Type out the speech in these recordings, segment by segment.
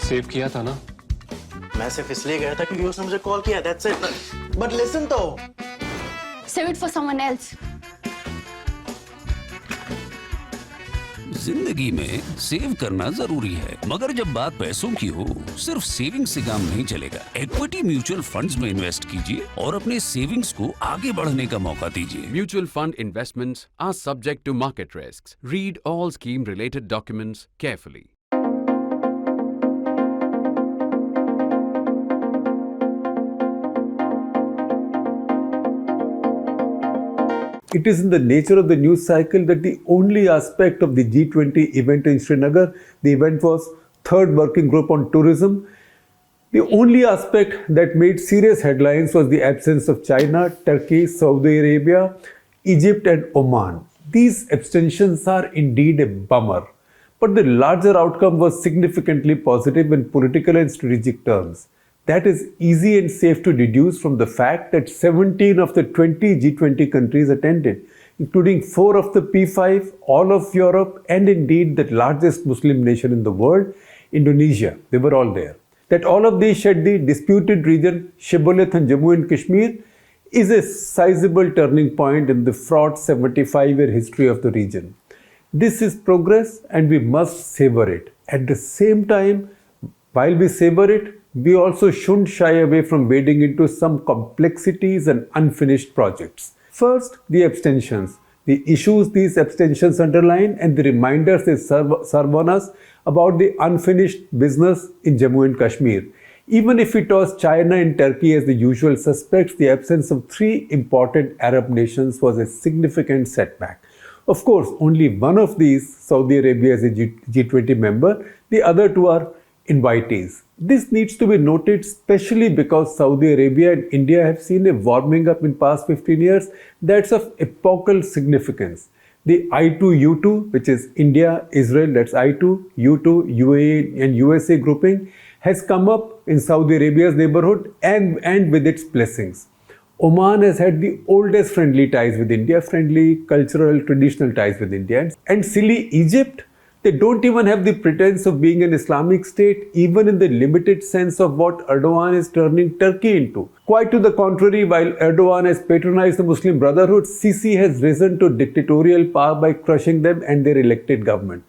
Save किया था ना? मैं सिर्फ इसलिए गया था क्योंकि उसने मुझे कॉल किया, that's it. But listen तो. Save it for someone else. जिंदगी में सेव करना जरूरी है, मगर जब बात पैसों की हो, सिर्फ सेविंग से काम नहीं चलेगा। इक्विटी म्यूचुअल फंड्स में इन्वेस्ट कीजिए और अपने सेविंग्स को आगे बढ़ने का मौका दीजिए। Mutual fund investments are subject to market risks. Read all scheme-related documents carefully. It is in the nature of the news cycle that the only aspect of the G20 event in Srinagar, the event was Third Working Group on Tourism. The only aspect that made serious headlines was the absence of China, Turkey, Saudi Arabia, Egypt and Oman. These abstentions are indeed a bummer. But the larger outcome was significantly positive in political and strategic terms. That is easy and safe to deduce from the fact that 17 of the 20 G20 countries attended, including 4 of the P5, all of Europe, and indeed the largest Muslim nation in the world, Indonesia. They were all there. That all of these shed the disputed region, shibboleth and Jammu and Kashmir, is a sizable turning point in the fraught 75-year history of the region. This is progress and we must savor it. At the same time, while we savor it, we also shouldn't shy away from wading into some complexities and unfinished projects. First, the abstentions, the issues these abstentions underline and the reminders they serve on us about the unfinished business in Jammu and Kashmir. Even if we toss China and Turkey as the usual suspects, the absence of 3 important Arab nations was a significant setback. Of course, only one of these, Saudi Arabia, is a G20 member, the other 2 are invitees. This needs to be noted especially because Saudi Arabia and India have seen a warming up in past 15 years that's of epochal significance. The I2U2, which is India, Israel, that's I2, U2, UAE and USA grouping, has come up in Saudi Arabia's neighborhood and with its blessings. Oman has had the oldest friendly ties with India, friendly cultural traditional ties with India. And silly Egypt, they don't even have the pretense of being an Islamic state, even in the limited sense of what Erdogan is turning Turkey into. Quite to the contrary, while Erdogan has patronized the Muslim Brotherhood, Sisi has risen to dictatorial power by crushing them and their elected government.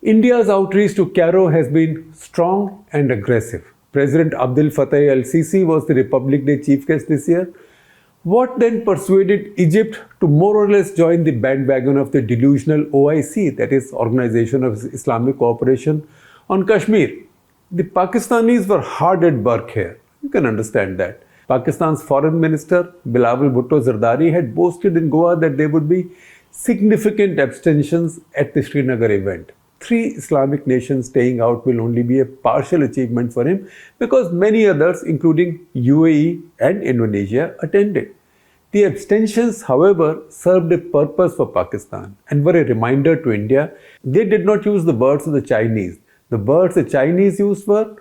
India's outreach to Cairo has been strong and aggressive. President Abdel Fattah al-Sisi was the Republic Day chief guest this year. What then persuaded Egypt to more or less join the bandwagon of the delusional OIC, that is Organization of Islamic Cooperation on Kashmir? The Pakistanis were hard at work here. You can understand that. Pakistan's foreign minister Bilawal Bhutto Zardari had boasted in Goa that there would be significant abstentions at the Srinagar event. 3 Islamic nations staying out will only be a partial achievement for him because many others, including UAE and Indonesia, attended. The abstentions, however, served a purpose for Pakistan and were a reminder to India. They did not use the words of the Chinese. The words the Chinese used were,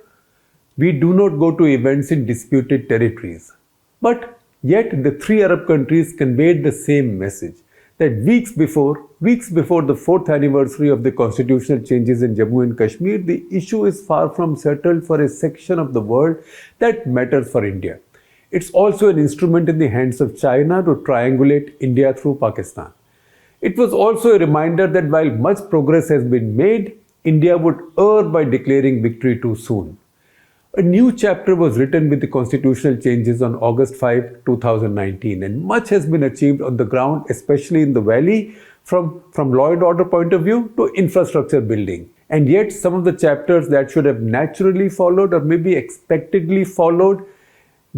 "We do not go to events in disputed territories." But yet the 3 Arab countries conveyed the same message, that weeks before the 4th anniversary of the constitutional changes in Jammu and Kashmir, the issue is far from settled for a section of the world that matters for India. It's also an instrument in the hands of China to triangulate India through Pakistan. It was also a reminder that while much progress has been made, India would err by declaring victory too soon. A new chapter was written with the constitutional changes on August 5, 2019, and much has been achieved on the ground, especially in the valley, from law and order point of view to infrastructure building. And yet some of the chapters that should have naturally followed or maybe expectedly followed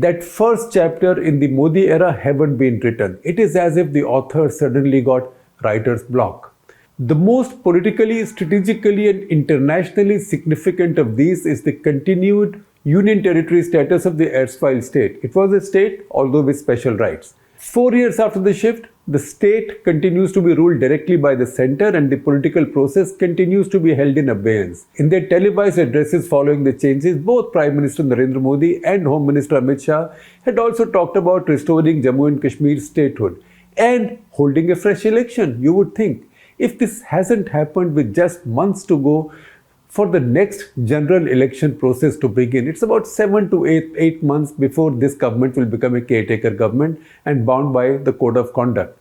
that first chapter in the Modi era haven't been written. It is as if the author suddenly got writer's block. The most politically, strategically and internationally significant of these is the continued union territory status of the erstwhile state. It was a state, although with special rights. 4 years after the shift, the state continues to be ruled directly by the center and the political process continues to be held in abeyance. In their televised addresses following the changes, both Prime Minister Narendra Modi and Home Minister Amit Shah had also talked about restoring Jammu and Kashmir's statehood and holding a fresh election, you would think. If this hasn't happened with just months to go for the next general election process to begin. It's about 7 to 8 months before this government will become a caretaker government and bound by the code of conduct.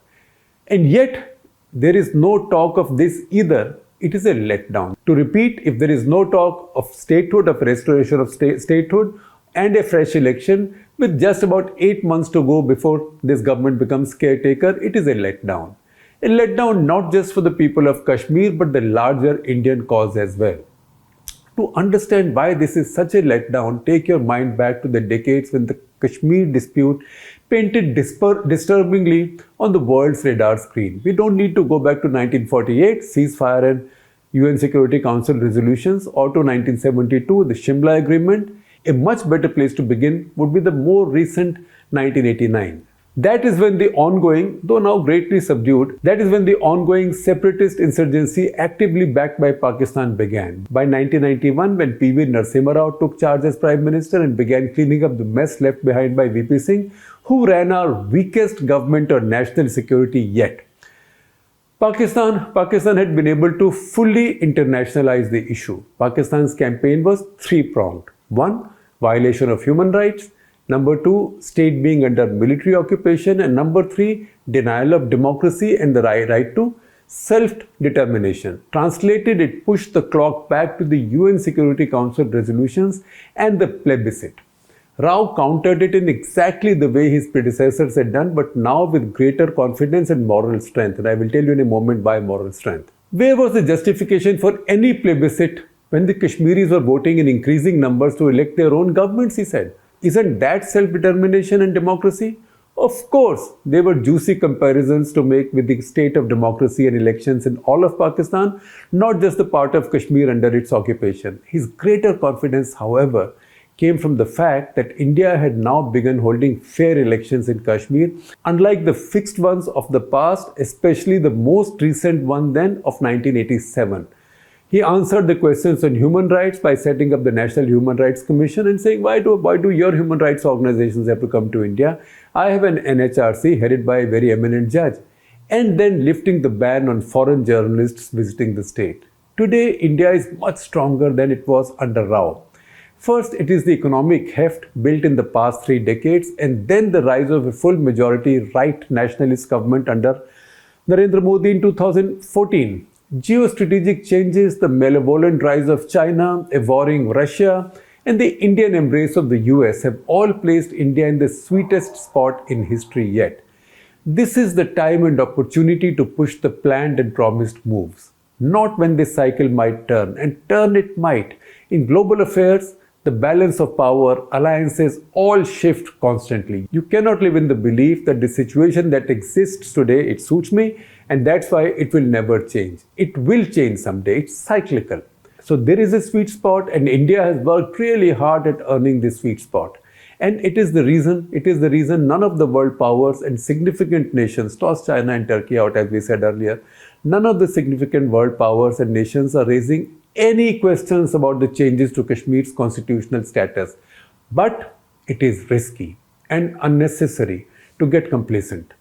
And yet, there is no talk of this either. It is a letdown. To repeat, if there is no talk of statehood, of restoration of statehood, and a fresh election with just about 8 months to go before this government becomes caretaker, it is a letdown. A letdown not just for the people of Kashmir, but the larger Indian cause as well. To understand why this is such a letdown, take your mind back to the decades when the Kashmir dispute painted disturbingly on the world's radar screen. We don't need to go back to 1948, ceasefire and UN Security Council resolutions, or to 1972, the Shimla Agreement. A much better place to begin would be the more recent 1989. That is when the ongoing, though now greatly subdued, that is when the ongoing separatist insurgency actively backed by Pakistan began. By 1991, when P.V. Narasimha Rao took charge as Prime Minister and began cleaning up the mess left behind by V.P. Singh, who ran our weakest government on national security yet. Pakistan had been able to fully internationalize the issue. Pakistan's campaign was three-pronged. 1. Violation of human rights. Number 2, state being under military occupation. And number 3, denial of democracy and the right to self-determination. Translated, it pushed the clock back to the UN Security Council resolutions and the plebiscite. Rao countered it in exactly the way his predecessors had done, but now with greater confidence and moral strength. And I will tell you in a moment why moral strength. Where was the justification for any plebiscite when the Kashmiris were voting in increasing numbers to elect their own governments, he said? Isn't that self-determination and democracy? Of course, there were juicy comparisons to make with the state of democracy and elections in all of Pakistan, not just the part of Kashmir under its occupation. His greater confidence, however, came from the fact that India had now begun holding fair elections in Kashmir, unlike the fixed ones of the past, especially the most recent one then of 1987. He answered the questions on human rights by setting up the National Human Rights Commission and saying, why do your human rights organizations have to come to India? I have an NHRC headed by a very eminent judge. And then lifting the ban on foreign journalists visiting the state. Today, India is much stronger than it was under Rao. First, it is the economic heft built in the past 3 decades, and then the rise of a full majority right nationalist government under Narendra Modi in 2014. Geostrategic changes, the malevolent rise of China, a warring Russia, and the Indian embrace of the US have all placed India in the sweetest spot in history yet. This is the time and opportunity to push the planned and promised moves. Not when this cycle might turn, and turn it might. In global affairs, the balance of power, alliances all shift constantly. You cannot live in the belief that the situation that exists today, it suits me, and that's why it will never change. It will change someday. It's cyclical. So there is a sweet spot, and India has worked really hard at earning this sweet spot. And it is the reason none of the world powers and significant nations, toss China and Turkey out as we said earlier, none of the significant world powers and nations are raising any questions about the changes to Kashmir's constitutional status. But it is risky and unnecessary to get complacent.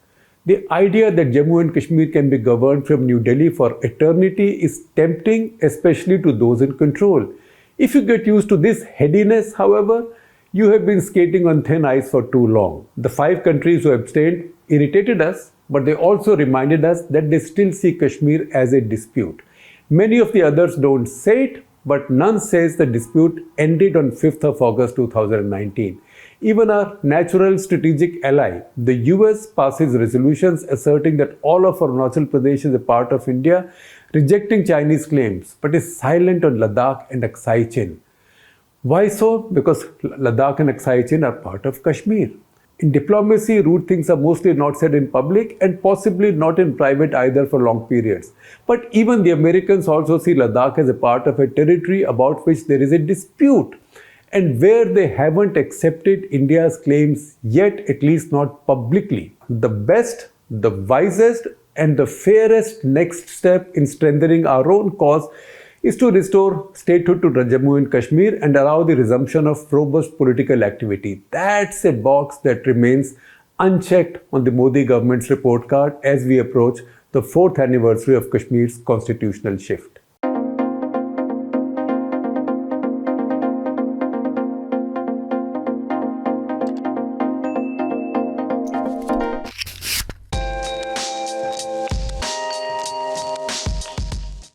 The idea that Jammu and Kashmir can be governed from New Delhi for eternity is tempting, especially to those in control. If you get used to this headiness, however, you have been skating on thin ice for too long. The 5 countries who abstained irritated us, but they also reminded us that they still see Kashmir as a dispute. Many of the others don't say it, but none says the dispute ended on 5th of August 2019. Even our natural strategic ally, the US, passes resolutions asserting that all of Arunachal Pradesh is a part of India, rejecting Chinese claims, but is silent on Ladakh and Aksai Chin. Why so? Because Ladakh and Aksai Chin are part of Kashmir. In diplomacy, rude things are mostly not said in public and possibly not in private either for long periods. But even the Americans also see Ladakh as a part of a territory about which there is a dispute, and where they haven't accepted India's claims yet, at least not publicly. The best, the wisest, and the fairest next step in strengthening our own cause is to restore statehood to Jammu and Kashmir and allow the resumption of robust political activity. That's a box that remains unchecked on the Modi government's report card as we approach the 4th anniversary of Kashmir's constitutional shift.